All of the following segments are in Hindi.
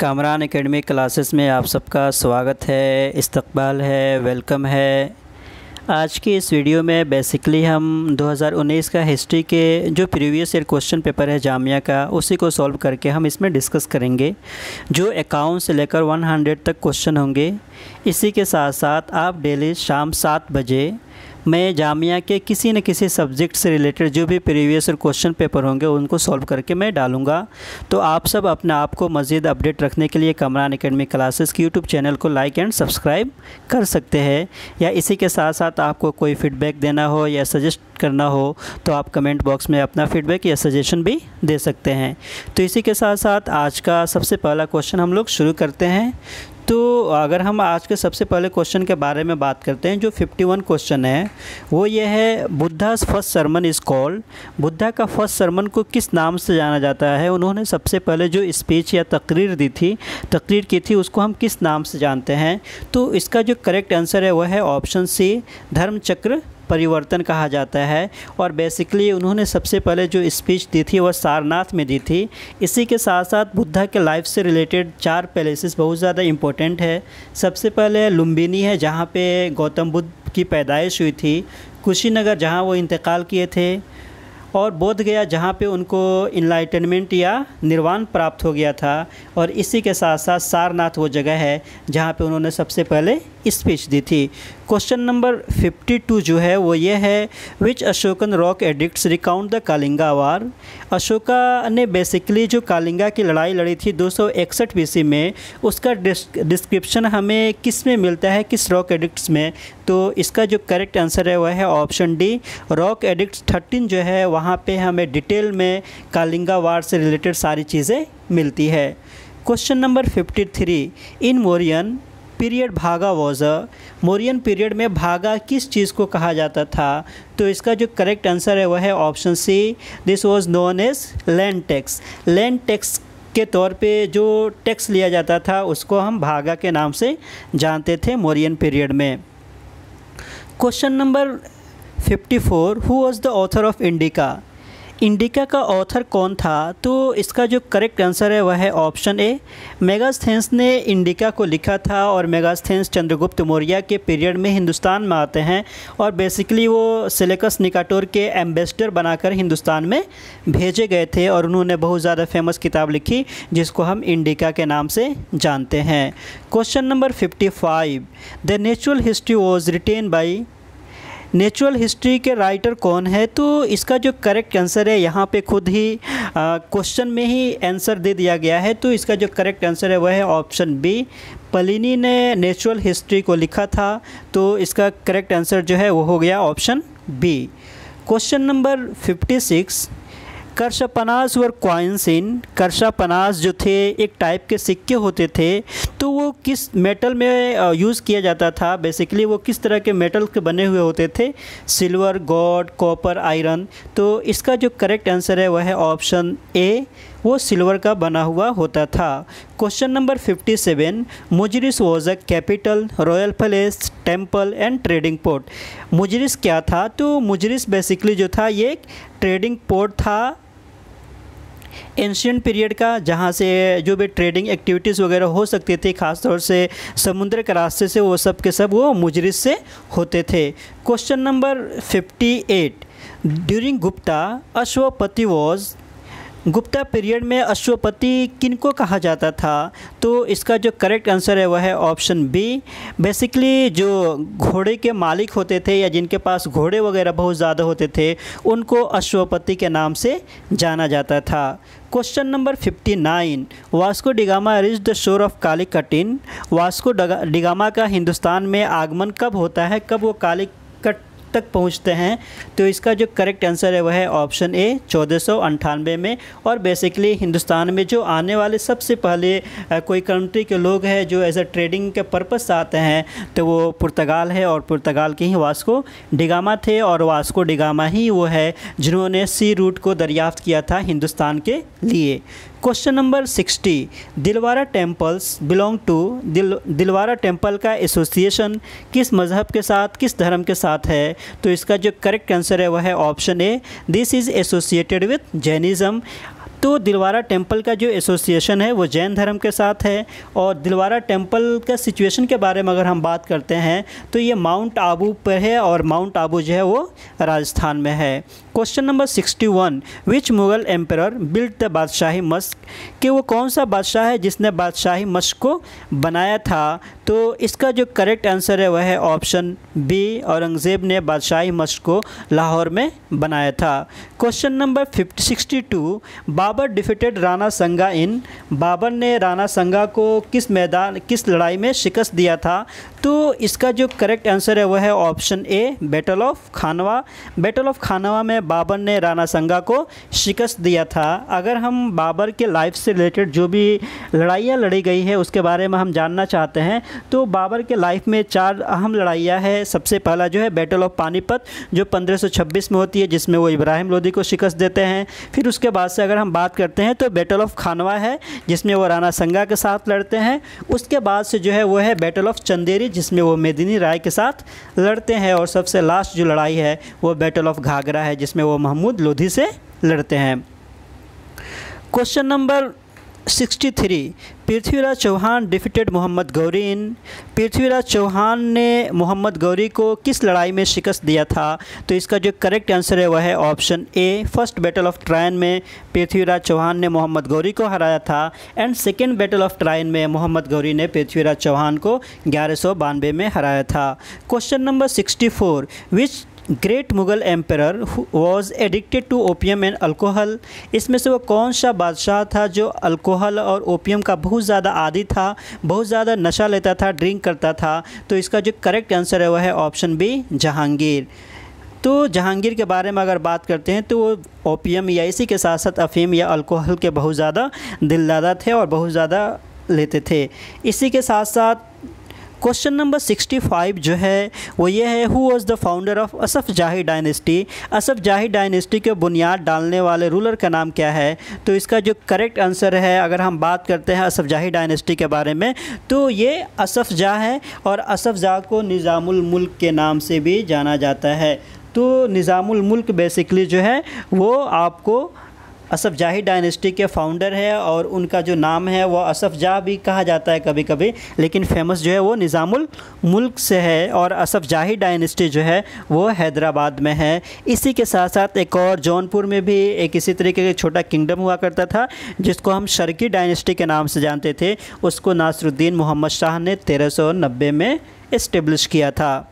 कामरान एकेडमी क्लासेस में आप सबका स्वागत है, इस्तकबाल है, वेलकम है। आज की इस वीडियो में बेसिकली हम 2019 का हिस्ट्री के जो प्रीवियस ईयर क्वेश्चन पेपर है जामिया का, उसी को सॉल्व करके हम इसमें डिस्कस करेंगे। जो 51 से लेकर 100 तक क्वेश्चन होंगे। इसी के साथ साथ आप डेली शाम 7 बजे मैं जामिया के किसी न किसी सब्जेक्ट से रिलेटेड जो भी प्रीवियस ईयर क्वेश्चन पेपर होंगे उनको सॉल्व करके मैं डालूंगा। तो आप सब अपने आप को मज़ीद अपडेट रखने के लिए कामरान एकेडमी क्लासेस की यूट्यूब चैनल को लाइक एंड सब्सक्राइब कर सकते हैं। या इसी के साथ साथ आपको कोई फ़ीडबैक देना हो या सजेस्ट करना हो तो आप कमेंट बॉक्स में अपना फ़ीडबैक या सजेशन भी दे सकते हैं। तो इसी के साथ साथ आज का सबसे पहला क्वेश्चन हम लोग शुरू करते हैं। तो अगर हम आज के सबसे पहले क्वेश्चन के बारे में बात करते हैं, जो 51 क्वेश्चन है वो ये है, Buddha's first sermon is called. Buddha का फर्स्ट सरमन को किस नाम से जाना जाता है? उन्होंने सबसे पहले जो स्पीच या तकरीर की थी उसको हम किस नाम से जानते हैं? तो इसका जो करेक्ट आंसर है वह है ऑप्शन सी, धर्मचक्र परिवर्तन कहा जाता है। और बेसिकली उन्होंने सबसे पहले जो स्पीच दी थी वह सारनाथ में दी थी। इसी के साथ साथ बुद्धा के लाइफ से रिलेटेड 4 प्लेसेस बहुत ज़्यादा इम्पोर्टेंट है। सबसे पहले लुम्बिनी है जहाँ पे गौतम बुद्ध की पैदाइश हुई थी, कुशीनगर जहाँ वो इंतकाल किए थे, और बोध गया जहाँ पे उनको इनलाइटनमेंट या निर्वाण प्राप्त हो गया था। और इसी के साथ साथ सारनाथ वो जगह है जहाँ पे उन्होंने सबसे पहले स्पीच दी थी। क्वेश्चन नंबर 52 जो है वो ये है, which Ashokan rock edicts recount the Kalinga war. Ashoka ने बेसिकली जो कालिंगा की लड़ाई लड़ी थी 261 BC में, उसका डिस्क्रिप्शन हमें किस में मिलता है, किस रॉक एडिक्ट्स में? तो इसका जो करेक्ट आंसर है वह है ऑप्शन डी, रॉक एडिक्ट्स 13 जो है वहाँ पे हमें डिटेल में कालिंगा वार से रिलेटेड सारी चीज़ें मिलती है। क्वेश्चन नंबर 53, इन मौर्यन पीरियड भागा वॉज अ। मौर्यन पीरियड में भागा किस चीज़ को कहा जाता था? तो इसका जो करेक्ट आंसर है वह है option C, this was known as land tax. Land tax के तौर पे जो टैक्स लिया जाता था उसको हम भागा के नाम से जानते थे मौर्यन पीरियड में। Question number 54, who was the author of indica. Indica का ऑथर कौन था? तो इसका जो करेक्ट आंसर है वह है ऑप्शन ए, मेगास्थेंस ने इंडिका को लिखा था। और मेगास्थेंस चंद्रगुप्त मौर्य के पीरियड में हिंदुस्तान में आते हैं और बेसिकली वो सेलेकस निकाटोर के एम्बेसडर बनाकर हिंदुस्तान में भेजे गए थे। और उन्होंने बहुत ज़्यादा फेमस किताब लिखी जिसको हम इंडिका के नाम से जानते हैं। Question number 55, the natural history was written by. Natural history के राइटर कौन है? तो इसका जो करेक्ट आंसर है यहाँ पे खुद ही क्वेश्चन में ही आंसर दे दिया गया है। तो इसका जो करेक्ट आंसर है वह है ऑप्शन बी, प्लिनी ने नेचुरल हिस्ट्री को लिखा था। तो इसका करेक्ट आंसर जो है वो हो गया option B. Question number 56, karshapanas were coins in. Karshapanas जो थे एक टाइप के सिक्के होते थे, तो वो किस मेटल में यूज़ किया जाता था? बेसिकली वो किस तरह के मेटल के बने हुए होते थे? Silver, gold, copper, iron. तो इसका जो करेक्ट आंसर है वह है ऑप्शन ए, वो सिल्वर का बना हुआ होता था। Question number 57, मुजरिस was a capital, royal palace, temple and trading port. मुजरिस क्या था? तो मुजरिस बेसिकली जो था ये एक ट्रेडिंग पोर्ट था एंशियंट पीरियड का, जहाँ से जो भी ट्रेडिंग एक्टिविटीज़ वगैरह हो सकती थी, ख़ासतौर से समुद्र के रास्ते से, वो सब के सब वो मुजरिस से होते थे। Question number 58, during Gupta Ashwapati was. Gupta period में अश्वपति किनको कहा जाता था? तो इसका जो करेक्ट आंसर है वह है ऑप्शन बी, बेसिकली जो घोड़े के मालिक होते थे या जिनके पास घोड़े वगैरह बहुत ज़्यादा होते थे उनको अश्वपति के नाम से जाना जाता था। Question number 59, Vasco da Gama reach the shore of Calicut in. Vasco da Gama का हिंदुस्तान में आगमन कब होता है, कब वो कालीकट तक पहुंचते हैं? तो इसका जो करेक्ट आंसर है वह है ऑप्शन ए, 1498 में। और बेसिकली हिंदुस्तान में जो आने वाले सबसे पहले कोई कंट्री के लोग हैं जो एज अ ट्रेडिंग के पर्पस से आते हैं तो वो पुर्तगाल है, और पुर्तगाल के ही वास्को डिगामा थे। और वास्को डिगामा ही वो है जिन्होंने सी रूट को दरियाफ्त किया था हिंदुस्तान के लिए। Question number 60, Dilwara temples belong to. Dilwara temple का एसोसिएशन किस मज़हब के साथ, किस धर्म के साथ है? तो इसका जो करेक्ट आंसर है वह है option A, this is associated with Jainism. तो दिलवारा टेम्पल का जो एसोसिएशन है वो जैन धर्म के साथ है। और दिलवारा टेम्पल का सिचुएशन के बारे में अगर हम बात करते हैं तो ये माउंट आबू पर है और माउंट आबू जो है वो राजस्थान में है। Question number 61, which Mughal emperor built the Badshahi Musk, कि वो कौन सा बादशाह है जिसने बादशाही मस्क को बनाया था। तो इसका जो करेक्ट आंसर है वह है ऑप्शन बी, औरंगज़ेब ने बादशाही मस्क को लाहौर में बनाया था। Question number 62, Babur defeated Rana Sanga in, Babar ने राणा संगा को किस लड़ाई में शिकस्त दिया था। तो इसका जो करेक्ट आंसर है वह है option A, battle of Khanwa. Battle of Khanwa में बाबर ने राणा संगा को शिकस्त दिया था। अगर हम बाबर के लाइफ से रिलेटेड जो भी लड़ाइयाँ लड़ी गई है उसके बारे में हम जानना चाहते हैं तो बाबर के लाइफ में 4 अहम लड़ाइयाँ हैं। सबसे पहला जो है बैटल ऑफ पानीपत जो 1526 में होती है, जिसमें वो इब्राहिम लोदी को शिकस्त देते हैं। फिर उसके बाद से अगर हम बात करते हैं तो बैटल ऑफ खानवा है जिसमें वो राणा संगा के साथ लड़ते हैं। उसके बाद से जो है वो है बैटल ऑफ चंदेरी जिसमें वो मेदिनी राय के साथ लड़ते हैं। और सबसे लास्ट जो लड़ाई है वो बैटल ऑफ घाघरा है जिसमें वो महमूद लोधी से लड़ते हैं। Question number 63, Prithviraj Chauhan defeated Mohammad Ghori in, Prithviraj Chauhan ने मोहम्मद गौरी को किस लड़ाई में शिकस्त दिया था। तो इसका जो करेक्ट आंसर है वह है option A, first battle of Tarain में पृथ्वीराज चौहान ने मोहम्मद गौरी को हराया था। And second battle of Tarain में मोहम्मद गौरी ने पृथ्वीराज चौहान को 1192 में हराया था। Question number 64, which great Mughal emperor was addicted to opium and alcohol, इसमें से वो कौन सा बादशाह था जो अल्कोहल और ओपियम का बहुत ज़्यादा आदी था, बहुत ज़्यादा नशा लेता था, ड्रिंक करता था। तो इसका जो करेक्ट आंसर है वह है ऑप्शन बी, जहांगीर। तो जहांगीर के बारे में अगर बात करते हैं तो वो ओपियम या इसी के साथ साथ अफीम या अल्कोहल के बहुत ज़्यादा दिलदादा थे और बहुत ज़्यादा लेते थे। इसी के साथ साथ क्वेश्चन नंबर 65 जो है वो ये है, who was the founder of Asaf जाही डायनेस्टी, असफ जाही डायनेस्टी के बुनियाद डालने वाले रूलर का नाम क्या है। तो इसका जो करेक्ट आंसर है अगर हम बात करते हैं असफ जाही डायनेस्टी के बारे में तो ये असफ जाह है और असफ जाह को निज़ामुल मुल्क के नाम से भी जाना जाता है। तो निज़ामुल मुल्क बेसिकली जो है वो आपको असफ जाही डायनेस्टी के फाउंडर है और उनका जो नाम है वो असफ जाह भी कहा जाता है कभी कभी, लेकिन फेमस जो है वो निज़ामुल मुल्क से है। और असफ जाही डायनेस्टी जो है वो हैदराबाद में है। इसी के साथ साथ एक और जौनपुर में भी एक इसी तरीके का छोटा किंगडम हुआ करता था जिसको हम शर्की डायनेस्टी के नाम से जानते थे। उसको नासरुद्दीन मोहम्मद शाह ने 1390 में इस्टेब्लिश किया था।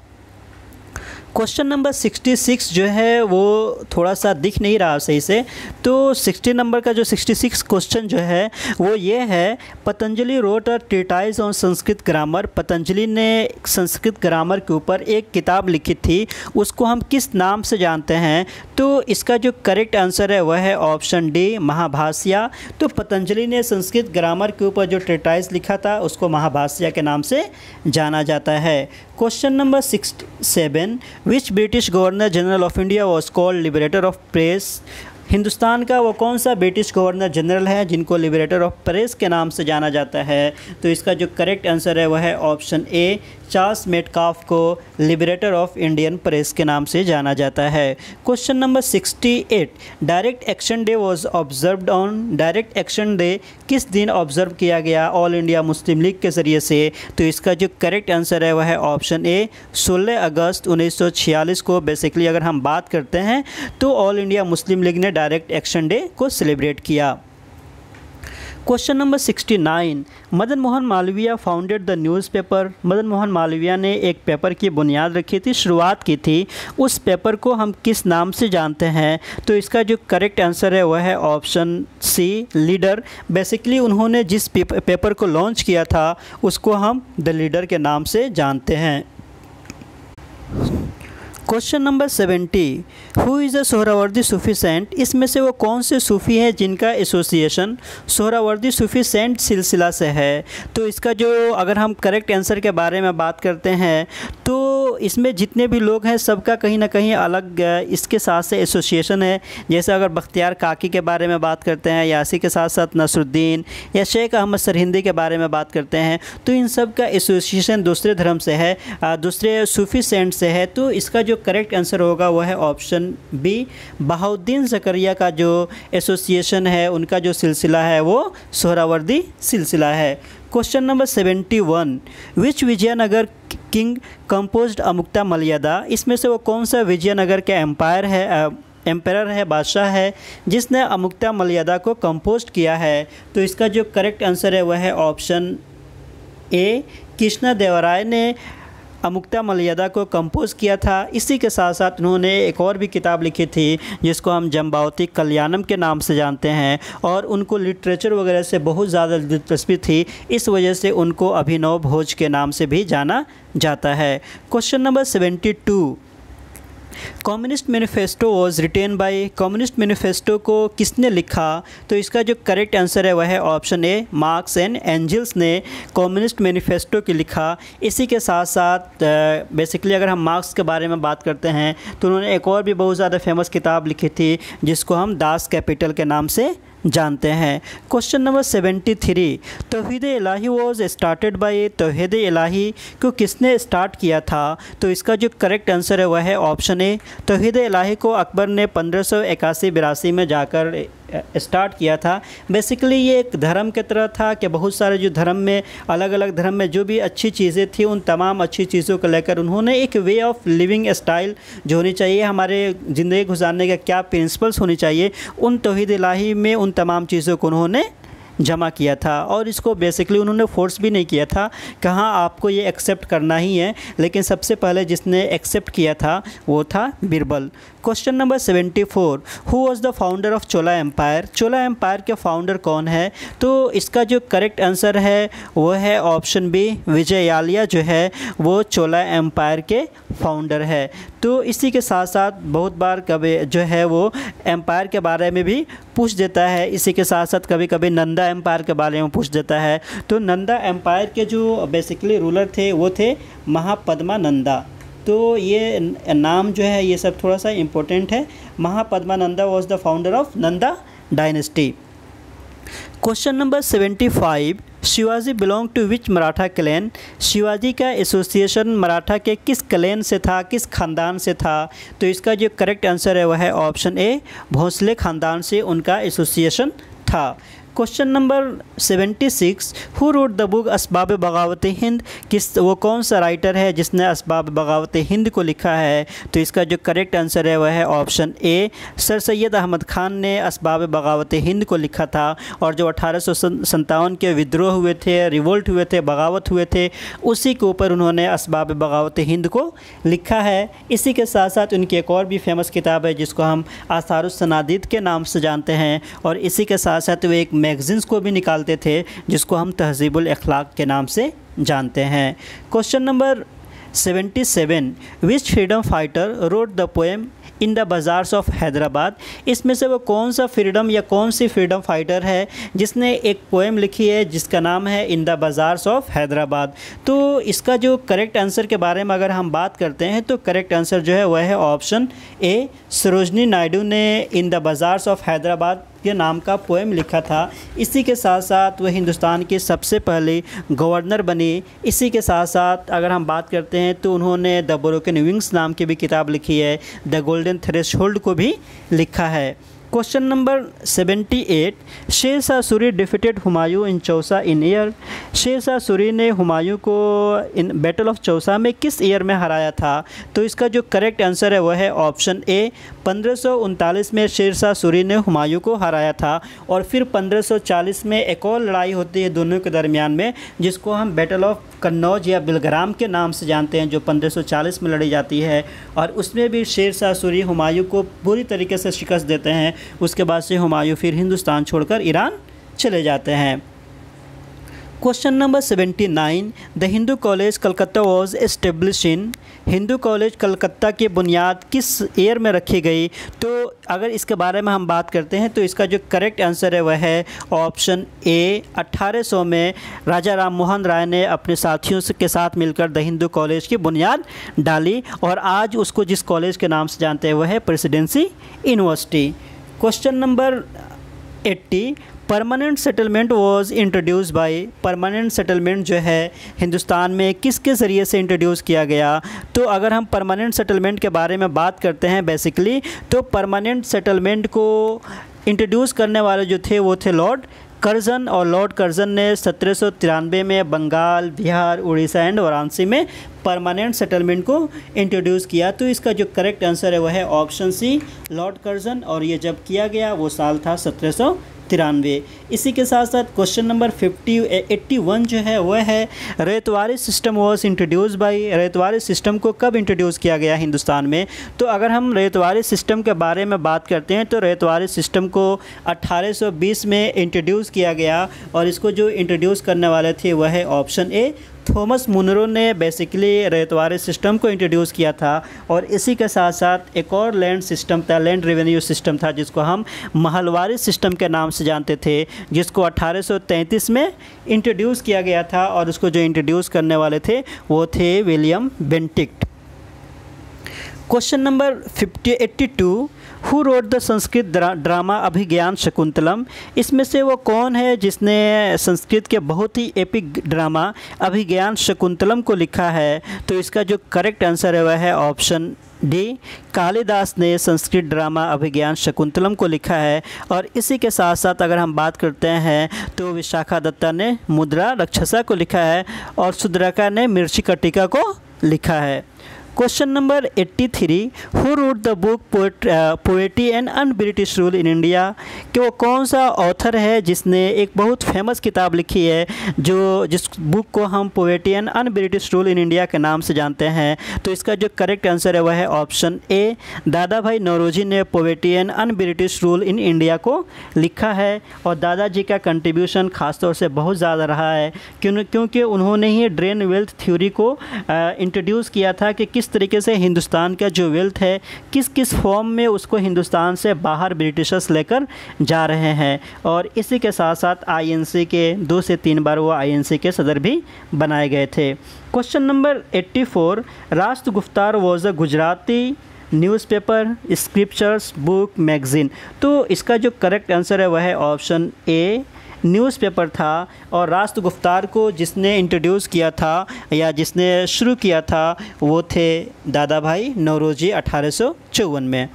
क्वेश्चन नंबर 66 जो है वो थोड़ा सा दिख नहीं रहा सही से, तो 60 नंबर का जो 66 क्वेश्चन जो है वो ये है, Patanjali wrote a treatise on Sanskrit grammar, Patanjali ने संस्कृत ग्रामर के ऊपर एक किताब लिखी थी, उसको हम किस नाम से जानते हैं। तो इसका जो करेक्ट आंसर है वह है ऑप्शन डी, महाभाष्या। तो पतंजलि ने संस्कृत ग्रामर के ऊपर जो ट्रीटाइज लिखा था उसको महाभाष्या के नाम से जाना जाता है। Question number 67, which British governor general of India was called liberator of press, Hindustan का वो कौन सा ब्रिटिश गवर्नर जनरल है जिनको लिबरेटर ऑफ प्रेस के नाम से जाना जाता है। तो इसका जो करेक्ट आंसर है वह है ऑप्शन ए, चार्ल्स मेटकाफ को लिबरेटर ऑफ इंडियन प्रेस के नाम से जाना जाता है। Question number 68, direct action day was observed on, direct action day किस दिन ऑब्जर्व किया गया ऑल इंडिया मुस्लिम लीग के ज़रिए से। तो इसका जो करेक्ट आंसर है वह है ऑप्शन ए, 16 अगस्त 1946 को बेसिकली अगर हम बात करते हैं तो ऑल इंडिया मुस्लिम लीग ने डायरेक्ट एक्शन डे को सेलिब्रेट किया। Question number 69, Madan Mohan Malviya founded the newspaper, Madan Mohan Malviya ने एक पेपर की बुनियाद रखी थी, शुरुआत की थी, उस पेपर को हम किस नाम से जानते हैं। तो इसका जो करेक्ट आंसर है वह है ऑप्शन सी, लीडर। बेसिकली उन्होंने जिस पेपर को लॉन्च किया था उसको हम द लीडर के नाम से जानते हैं। Question number 70, who is a Suhrawardi Sufi saint, इसमें से वो कौन से सूफ़ी हैं जिनका एसोसिएशन सोहरावर्दी सूफ़ी सेंट सिलसिला से है। तो इसका जो अगर हम करेक्ट आंसर के बारे में बात करते हैं तो इसमें जितने भी लोग हैं सबका कहीं ना कहीं अलग इसके साथ से एसोसिएशन है। जैसे अगर बख्तियार काकी के बारे में बात करते हैं या इसी के साथ साथ नसरुद्दीन या शेख अहमद सरहिंदी के बारे में बात करते हैं तो इन सब का एसोसिएशन दूसरे धर्म से है, दूसरे सूफ़ी सेंट से है। तो इसका जो करेक्ट आंसर होगा वह है ऑप्शन बी, बहाउद्दीन ज़करिया का जो एसोसिएशन है, उनका जो सिलसिला है वो सोहरावर्दी सिलसिला है। क्वेश्चन नंबर 71, विच विजयनगर किंग कंपोज्ड अमुक्ता मलयदा, इसमें से वो कौन सा विजयनगर के एम्पायर है, बादशाह है, जिसने अमुक्ता मलयदा को कंपोज किया है? तो इसका जो करेक्ट आंसर है वह है ऑप्शन ए, कृष्णा देवराय ने अमुक्ता मलयदा को कंपोज किया था। इसी के साथ साथ उन्होंने एक और भी किताब लिखी थी जिसको हम जम्बावती कल्याणम के नाम से जानते हैं, और उनको लिटरेचर वगैरह से बहुत ज़्यादा दिलचस्पी थी, इस वजह से उनको अभिनव भोज के नाम से भी जाना जाता है। Question number 72, communist manifesto was written by, communist manifesto को किसने लिखा? तो इसका जो करेक्ट आंसर है वह है option A, Marx and Engels ने कम्युनिस्ट मैनिफेस्टो की लिखा। इसी के साथ साथ बेसिकली अगर हम मार्क्स के बारे में बात करते हैं तो उन्होंने एक और भी बहुत ज़्यादा फेमस किताब लिखी थी जिसको हम दास कैपिटल के नाम से जानते हैं। Question number 73, Towhid Ilahi was started by, तौहीद इलाही को किसने स्टार्ट किया था? तो इसका जो करेक्ट आंसर है वह है ऑप्शन ए, तौहीद इलाही को अकबर ने 1581-82 में जाकर स्टार्ट किया था। बेसिकली ये एक धर्म की तरह था कि बहुत सारे जो धर्म में, अलग अलग धर्म में जो भी अच्छी चीज़ें थी, उन तमाम अच्छी चीज़ों को लेकर उन्होंने एक वे ऑफ लिविंग स्टाइल जो होनी चाहिए, हमारे ज़िंदगी गुजारने का क्या प्रिंसिपल्स होनी चाहिए, उन तौहीद इलाही में उन तमाम चीज़ों को उन्होंने जमा किया था। और इसको बेसिकली उन्होंने फोर्स भी नहीं किया था, कहाँ आपको ये एक्सेप्ट करना ही है, लेकिन सबसे पहले जिसने एक्सेप्ट किया था वो था Birbal. Question number 74, who was the founder of Chola empire, Chola empire के फाउंडर कौन है? तो इसका जो करेक्ट आंसर है वो है ऑप्शन बी, विजयालया जो है वो चोला एम्पायर के फाउंडर है। तो इसी के साथ साथ बहुत बार कभी जो है वो एम्पायर के बारे में भी पूछ देता है, इसी के साथ साथ कभी कभी नंदा एम्पायर के बारे में पूछ देता है। तो नंदा एम्पायर के जो बेसिकली रूलर थे वो थे महापद्मा नंदा। तो ये नाम जो है ये सब थोड़ा सा इम्पोर्टेंट है। Mahapadmananda was the founder of Nanda dynasty. Question number 75, Shivaji belong to which Maratha clan, Shivaji का एसोसिएशन मराठा के किस क्लैन से था, किस ख़ानदान से था? तो इसका जो करेक्ट आंसर है वह है ऑप्शन ए, भोंसले ख़ानदान से उनका एसोसिएशन था। Question number 76, who wrote the book Asbab Baghawat Hind, किस वो कौन सा राइटर है जिसने असबाब बगावत हिंद को लिखा है? तो इसका जो करेक्ट आंसर है वह है option A, sir Syed Ahmad Khan ने असबाब बगावत हिंद को लिखा था। और जो 1857 के विद्रोह हुए थे, रिवोल्ट हुए थे, बगावत हुए थे, उसी के ऊपर उन्होंने असबाब बगावत हिंद को लिखा है। इसी के साथ साथ उनकी एक और भी फेमस किताब है जिसको हम आसारुस सनादीद के नाम से जानते हैं, और इसी के साथ साथ वो एक मैगज़ीन्स को भी निकालते थे जिसको हम तहज़ीबुल अखलाक के नाम से जानते हैं। Question number 77, which freedom fighter wrote the poem in the bazaars of Hyderabad, इसमें से वो कौन सा फ्रीडम या कौन सी फ्रीडम फाइटर है जिसने एक पोएम लिखी है जिसका नाम है इन द बाज़ार्स ऑफ हैदराबाद? तो इसका जो करेक्ट आंसर के बारे में अगर हम बात करते हैं तो करेक्ट आंसर जो है वह है ऑप्शन ए, सरोजनी नायडू ने इन द बाज़ार्स ऑफ हैदराबाद के नाम का पोएम लिखा था। इसी के साथ साथ वह हिंदुस्तान की सबसे पहले गवर्नर बनी। इसी के साथ साथ अगर हम बात करते हैं तो उन्होंने द ब्रोकन विंग्स नाम की भी किताब लिखी है, द गोल्डन थ्रेशोल्ड को भी लिखा है। Question number 78, Sher Shah Suri defeated Humayun इन चौसा इन ईयर, शेर शाह सूरी ने हुमायूं को इन बैटल ऑफ चौसा में किस ईयर में हराया था? तो इसका जो करेक्ट आंसर है वह है ऑप्शन ए, 1539 में शेर शाह सूरी ने हुमायूं को हराया था। और फिर 1540 में एक और लड़ाई होती है दोनों के दरमियान में जिसको हम बैटल ऑफ कन्नौज या बिलग्राम के नाम से जानते हैं, जो 1540 में लड़ी जाती है। और उसमें भी शेर शाह सूरी हुमायूं को पूरी तरीके से शिकस्त देते हैं। उसके बाद से हुमायूं फिर हिंदुस्तान छोड़कर ईरान चले जाते हैं। Question number 79, the Hindu college Calcutta was establish in, Hindu college Calcutta की बुनियाद किस ईयर में रखी गई? तो अगर इसके बारे में हम बात करते हैं तो इसका जो करेक्ट आंसर है वह है ऑप्शन ए, 1800 में राजा राम मोहन राय ने अपने साथियों के साथ मिलकर द हिंदू कॉलेज की बुनियाद डाली। और आज उसको जिस कॉलेज के नाम से जानते हैं वह है presidency university. Question number 80 permanent settlement was introduce by, permanent settlement जो है हिंदुस्तान में किसके ज़रिए से इंट्रोड्यूस किया गया। तो अगर हम परमानेंट सेटलमेंट के बारे में बात करते हैं बेसिकली, तो परमानेंट सेटलमेंट को इंट्रोड्यूस करने वाले जो थे वो थे लॉर्ड कर्जन, और लॉर्ड कर्जन ने 1793 में बंगाल, बिहार, उड़ीसा एंड वाराणसी में परमानेंट सेटलमेंट को इंट्रोड्यूस किया। तो इसका जो करेक्ट आंसर है वह है ऑप्शन सी, लॉर्ड कर्जन, और ये जब किया गया वो साल था 1793। इसी के साथ साथ क्वेश्चन नंबर 81 जो है वह है Ryotwari system was introduce by, Ryotwari system को कब इंट्रोड्यूस किया गया हिंदुस्तान में। तो अगर हम रैयतवारी सिस्टम के बारे में बात करते हैं तो रैयतवारी सिस्टम को 1820 में इंट्रोड्यूस किया गया, और इसको जो इंट्रोड्यूस करने वाले थे वह है ऑप्शन ए, थॉमस मुनरो ने बेसिकली रैयतवारी सिस्टम को इंट्रोड्यूस किया था। और इसी के साथ साथ एक और लैंड सिस्टम था, लैंड रेवेन्यू सिस्टम था, जिसको हम महलवारी सिस्टम के नाम से जानते थे, जिसको 1833 में इंट्रोड्यूस किया गया था, और उसको जो इंट्रोड्यूस करने वाले थे वो थे William Bentinck. Question number 82 who wrote the Sanskrit drama Abhigyan Shakuntalam, इसमें से वो कौन है जिसने संस्कृत के बहुत ही एपिक ड्रामा अभिज्ञान शकुंतलम को लिखा है। तो इसका जो करेक्ट आंसर है वह है ऑप्शन डी, कालिदास ने संस्कृत ड्रामा अभिज्ञान शकुंतलम को लिखा है। और इसी के साथ साथ अगर हम बात करते हैं तो विशाखा दत्ता ने मुद्रा राक्षसा को लिखा है, और सुद्रका ने मृच्छकटिका को लिखा है। Question number 83 who wrote the book poetry and un British rule in India, कि वो कौन सा ऑथर है जिसने एक बहुत फेमस किताब लिखी है, जिस बुक को हम poetry and un British rule in India के नाम से जानते हैं। तो इसका जो करेक्ट आंसर है वह है ऑप्शन ए, दादाभाई नौरोजी ने poetry and un British rule in India को लिखा है। और दादाजी का कंट्रीब्यूशन ख़ासतौर से बहुत ज़्यादा रहा है, क्योंकि उन्होंने ही ड्रेन वेल्थ थ्योरी को इंट्रोड्यूस किया था कि किस तरीके से हिंदुस्तान का जो वेल्थ है किस किस फॉर्म में उसको हिंदुस्तान से बाहर ब्रिटिशर्स लेकर जा रहे हैं। और इसी के साथ साथ आईएनसी के 2 से 3 बार वो आईएनसी के सदर भी बनाए गए थे। Question number 84 Rast Goftar was a Gujarati newspaper, scriptures, book, magazine. तो इसका जो करेक्ट आंसर है वह है ऑप्शन ए, न्यूज़पेपर था। और राष्ट्रगुफ्तार को जिसने इंट्रोड्यूस किया था या जिसने शुरू किया था वो थे दादाभाई नौरोजी 1854 में।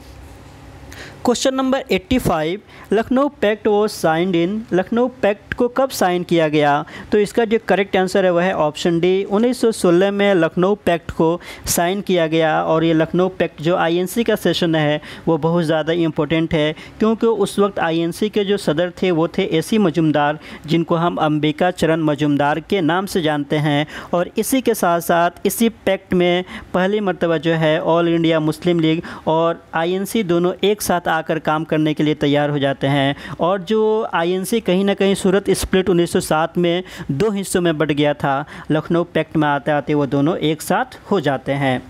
Question number 85 Lucknow pact was signed in, Lucknow pact को कब साइन किया गया। तो इसका जो करेक्ट आंसर है वह है ऑप्शन डी, 1916 में लखनऊ पैक्ट को साइन किया गया। और ये लखनऊ पैक्ट जो आईएनसी का सेशन है वो बहुत ज़्यादा इम्पोर्टेंट है, क्योंकि उस वक्त आईएनसी के जो सदर थे वो थे एसी मजुमदार, जिनको हम अंबिका चरण मजुमदार के नाम से जानते हैं। और इसी के साथ साथ इसी पैक्ट में पहली मर्तबा जो है ऑल इंडिया मुस्लिम लीग और आईएनसी दोनों एक साथ आकर काम करने के लिए तैयार हो जाते हैं। और जो आईएनसी कहीं ना कहीं सूरत स्प्लिट 1907 में 2 हिस्सों में बट गया था, लखनऊ पैक्ट में आते आते वो दोनों एक साथ हो जाते हैं।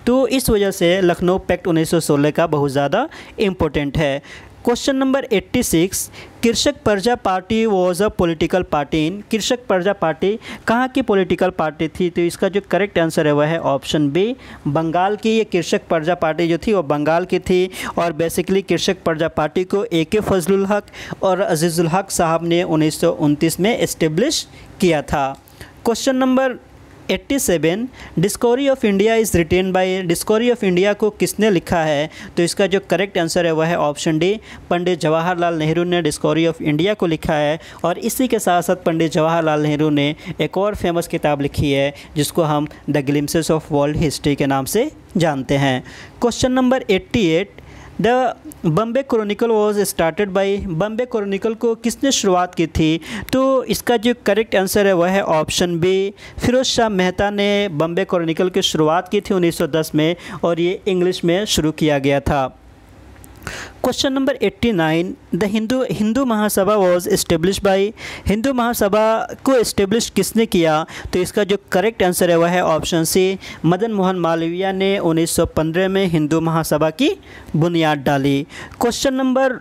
तो इस वजह से लखनऊ पैक्ट 1916 का बहुत ज़्यादा इम्पोर्टेंट है। क्वेश्चन नंबर 86 कृषक प्रजा party was a political party इन, कृषक प्रजा पार्टी कहाँ की पॉलिटिकल पार्टी थी। तो इसका जो करेक्ट आंसर है वह है ऑप्शन बी, बंगाल की। ये कृषक प्रजा पार्टी जो थी वो बंगाल की थी। और बेसिकली कृषक प्रजा पार्टी को AK फजलुल हक और अजीज़ुल हक साहब ने 1929 में इस्टेब्लिश किया था। Question number 87 discovery of India is written by, discovery of India को किसने लिखा है। तो इसका जो करेक्ट आंसर है वह है ऑप्शन डी, पंडित जवाहरलाल नेहरू ने डिस्कवरी ऑफ इंडिया को लिखा है। और इसी के साथ साथ पंडित जवाहरलाल नेहरू ने एक और फेमस किताब लिखी है जिसको हम the glimpses of world history के नाम से जानते हैं। Question number 88 the Bombay Chronicle was started by, Bombay Chronicle को किसने शुरुआत की थी। तो इसका जो करेक्ट आंसर है वह है ऑप्शन बी, फिरोज शाह मेहता ने बम्बे क्रॉनिकल की शुरुआत की थी 1910 में, और ये इंग्लिश में शुरू किया गया था। Question number 89 the Hindu Mahasabha was establish by, Hindu Mahasabha को इस्टेब्लिश किसने किया। तो इसका जो करेक्ट आंसर है वह है ऑप्शन सी, मदन मोहन मालवीय ने 1915 में हिंदू महासभा की बुनियाद डाली। Question number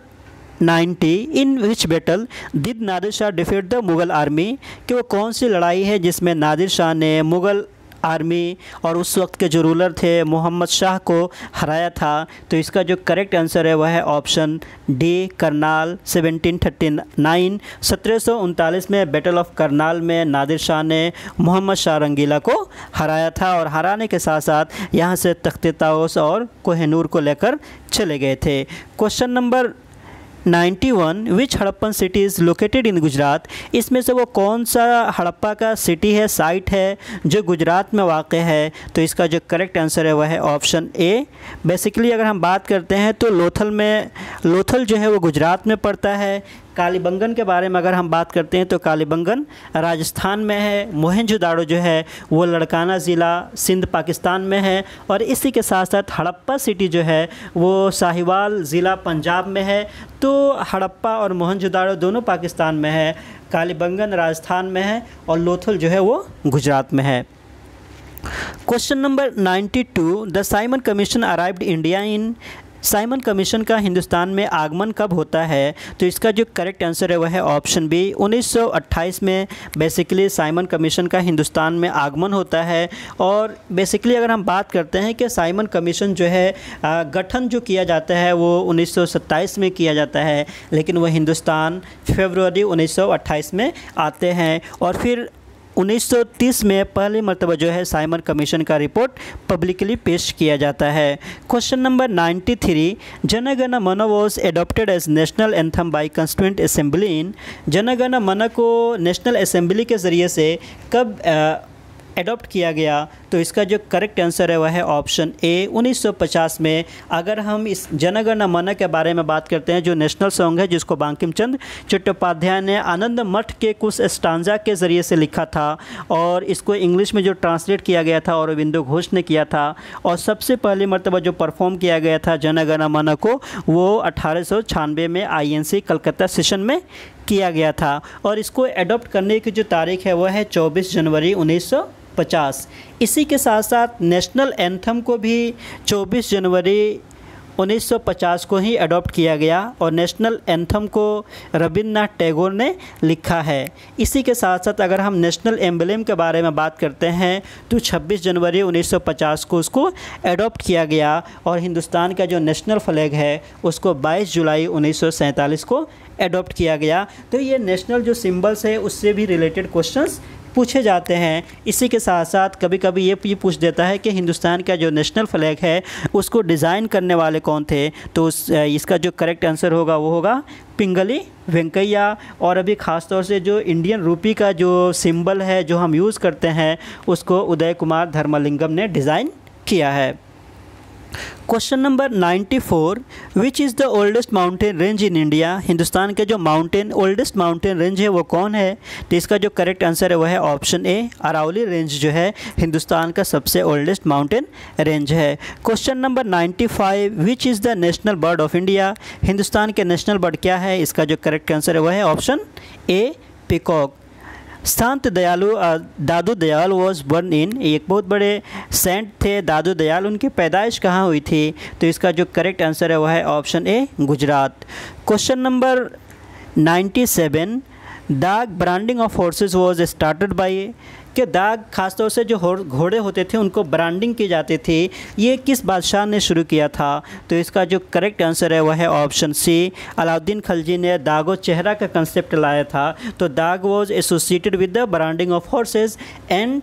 90 in which battle did Nadir Shah defeat the Mughal army, कि वो कौन सी लड़ाई है जिसमें नादिर शाह ने मुग़ल आर्मी और उस वक्त के जो रूलर थे मोहम्मद शाह को हराया था। तो इसका जो करेक्ट आंसर है वह है ऑप्शन डी, करनाल। 1739 1739 में बैटल ऑफ करनाल में नादिर शाह ने मोहम्मद शाह रंगीला को हराया था और हराने के साथ साथ यहाँ से तख्ते ताऊस और कोहिनूर को लेकर चले गए थे। Question number 91 which Harappan city is located in Gujarat. इसमें से वो कौन सा हड़प्पा का सिटी है, साइट है जो गुजरात में वाक़ है। तो इसका जो करेक्ट आंसर है वह है ऑप्शन ए। बेसिकली अगर हम बात करते हैं तो लोथल जो है वो गुजरात में पड़ता है। कालीबंगन के बारे में अगर हम बात करते हैं तो कालीबंगन राजस्थान में है। मोहनजोदाड़ो जो है वो लड़काना ज़िला सिंध पाकिस्तान में है। और इसी के साथ साथ हड़प्पा सिटी जो है वो साहिवाल ज़िला पंजाब में है। तो हड़प्पा और मोहनजोदाड़ो दोनों पाकिस्तान में है, कालीबंगन राजस्थान में है और लोथल जो है वो गुजरात में है। Question number 92 the Simon commission arrived India in. Simon commission का हिंदुस्तान में आगमन कब होता है। तो इसका जो करेक्ट आंसर है वह है ऑप्शन बी। 1928 में बेसिकली साइमन कमीशन का हिंदुस्तान में आगमन होता है। और बेसिकली अगर हम बात करते हैं कि साइमन कमीशन जो है गठन जो किया जाता है वो 1927 में किया जाता है, लेकिन वह हिंदुस्तान फरवरी 1928 में आते हैं। और फिर 1930 में पहली मरतबा जो है साइमन कमीशन का रिपोर्ट पब्लिकली पेश किया जाता है। Question number 93 Jana Gana Mana was adopted as national anthem by constituent assembly in. Jana Gana मन को नेशनल असेंबली के ज़रिए से कब एडॉप्ट किया गया। तो इसका जो करेक्ट आंसर है वह है ऑप्शन ए 1950 में। अगर हम इस जन गण मन के बारे में बात करते हैं जो नेशनल सॉन्ग है जिसको बंकिम चंद्र चट्टोपाध्याय ने आनंद मठ के कुछ स्टांजा के ज़रिए से लिखा था और इसको इंग्लिश में जो ट्रांसलेट किया गया था अरविंदो घोष ने किया था और सबसे पहली मरतबा जो परफॉर्म किया गया था जन गण मन को वो 1896 में INC कलकत्ता सेशन में किया गया था। और इसको एडॉप्ट करने की जो तारीख है वह है 24 जनवरी 1950। इसी के साथ साथ नेशनल एंथम को भी 24 जनवरी 1950 को ही अडॉप्ट किया गया और नेशनल एंथम को रविन्द्रनाथ टैगोर ने लिखा है। इसी के साथ साथ अगर हम नेशनल एम्बलम के बारे में बात करते हैं तो 26 जनवरी 1950 को उसको अडॉप्ट किया गया और हिंदुस्तान का जो नेशनल फ्लैग है उसको 22 जुलाई 1947 को अडॉप्ट किया गया। तो ये नेशनल जो सिंबल्स है उससे भी रिलेटेड क्वेश्चंस पूछे जाते हैं। इसी के साथ साथ कभी कभी ये पूछ देता है कि हिंदुस्तान का जो नेशनल फ्लैग है उसको डिज़ाइन करने वाले कौन थे। तो इसका जो करेक्ट आंसर होगा वो होगा पिंगली वेंकैया। और अभी ख़ास तौर से जो इंडियन रूपी का जो सिंबल है जो हम यूज़ करते हैं उसको उदय कुमार धर्मलिंगम ने डिज़ाइन किया है। Question number 94 which is the oldest mountain range in India. Hindustan के जो ओल्डेस्ट माउंटेन रेंज है वो कौन है। तो इसका जो करेक्ट आंसर है वह है ऑप्शन ए अरावली रेंज जो है हिंदुस्तान का सबसे ओल्डेस्ट माउंटेन रेंज है। Question number 95 which is the national bird of India. Hindustan के नेशनल बर्ड क्या है। इसका जो करेक्ट आंसर है वह है ऑप्शन ए पीकॉक। संत दयालु दादू दयाल वॉज बर्न इन। एक बहुत बड़े सेंट थे दादू दयाल, उनकी पैदाइश कहाँ हुई थी। तो इसका जो करेक्ट आंसर है वह है ऑप्शन ए गुजरात। क्वेश्चन नंबर 97 दाग branding of horses was started by. कि दाग खासतौर से जो घोड़े होते थे उनको ब्रांडिंग की जाती थी, ये किस बादशाह ने शुरू किया था। तो इसका जो करेक्ट आंसर है वह है ऑप्शन सी अलाउद्दीन खिलजी ने दागो चेहरा का कंसेप्ट लाया था। तो Dagh was associated with the branding of horses and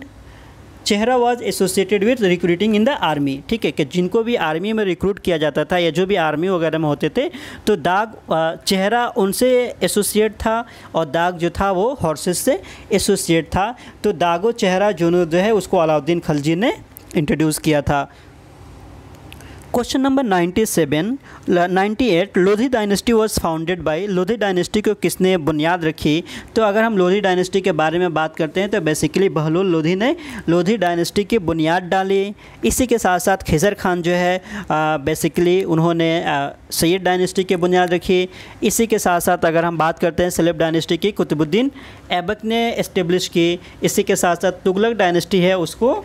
chehra was associated with recruiting in the army. ठीक है, कि जिनको भी आर्मी में रिक्रूट किया जाता था या जो भी आर्मी वगैरह में होते थे तो दाग चेहरा उनसे एसोसिएट था और दाग जो था वो हॉर्सेस से एसोसिएट था। तो दागो चेहरा जो है उसको अलाउद्दीन खिलजी ने इंट्रोड्यूस किया था। Question number 98 Lodhi dynasty was founded by. Lodhi dynasty को किसने बुनियाद रखी। तो अगर हम लोधी डायनेस्टी के बारे में बात करते हैं तो बेसिकली बहलोल लोधी ने लोधी डायनेस्टी की बुनियाद डाली। इसी के साथ साथ खिज़र खान जो है बेसिकली उन्होंने सैयद डायनेस्टी की बुनियाद रखी। इसी के साथ साथ अगर हम बात करते हैं सलेब डायनेस्टी की कुतुबुद्दीन ऐबक ने इस्टेब्लिश की। इसी के साथ साथ तुगलक डायनेस्टी है उसको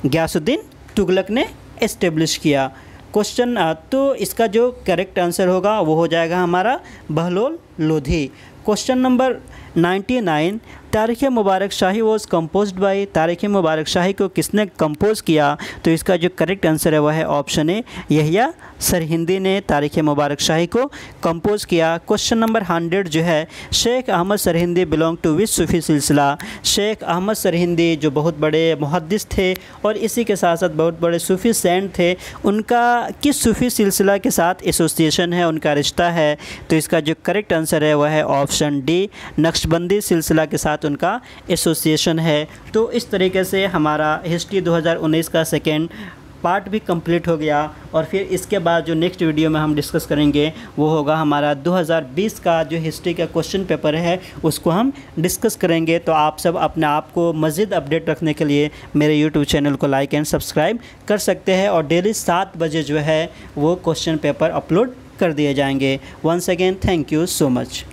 गयासुद्दीन तुगलक ने इस्टेब्लिश किया। क्वेश्चन तो इसका जो करेक्ट आंसर होगा वो हो जाएगा हमारा Bahlol Lodhi. Question number 99 the तारीख़ मुबारक शाही वॉज कंपोज्ड बाय, तारीख़ मुबारक शाही को किसने कंपोज किया? तो इसका जो करेक्ट आंसर है वह है ऑप्शन ए, यहिया सरहिंदी ने तारीख़ मुबारक शाही को कंपोज किया। क्वेश्चन नंबर 100 जो है, शेख अहमद सरहिंदी बिलोंग टू विच सूफ़ी सिलसिला? शेख अहमद सरहिंदी जो बहुत बड़े मुहद्दिस थे और इसी के साथ साथ बहुत बड़े सूफ़ी सेंट थे, उनका किस सूफ़ी सिलसिला के साथ एसोसिएशन है, उनका रिश्ता है? तो इसका जो करेक्ट आंसर है वह है ऑप्शन डी, नक्शबंदी सिलसिला के साथ उनका एसोसिएशन है। तो इस तरीके से हमारा हिस्ट्री 2019 का सेकेंड पार्ट भी कंप्लीट हो गया और फिर इसके बाद जो नेक्स्ट वीडियो में हम डिस्कस करेंगे वो होगा हमारा 2020 का जो हिस्ट्री का क्वेश्चन पेपर है, उसको हम डिस्कस करेंगे। तो आप सब अपने आप को मज़ीद अपडेट रखने के लिए मेरे यूट्यूब चैनल को लाइक एंड सब्सक्राइब कर सकते हैं और डेली 7 बजे जो है वो क्वेश्चन पेपर अपलोड कर दिए जाएंगे। Once again thank you so much.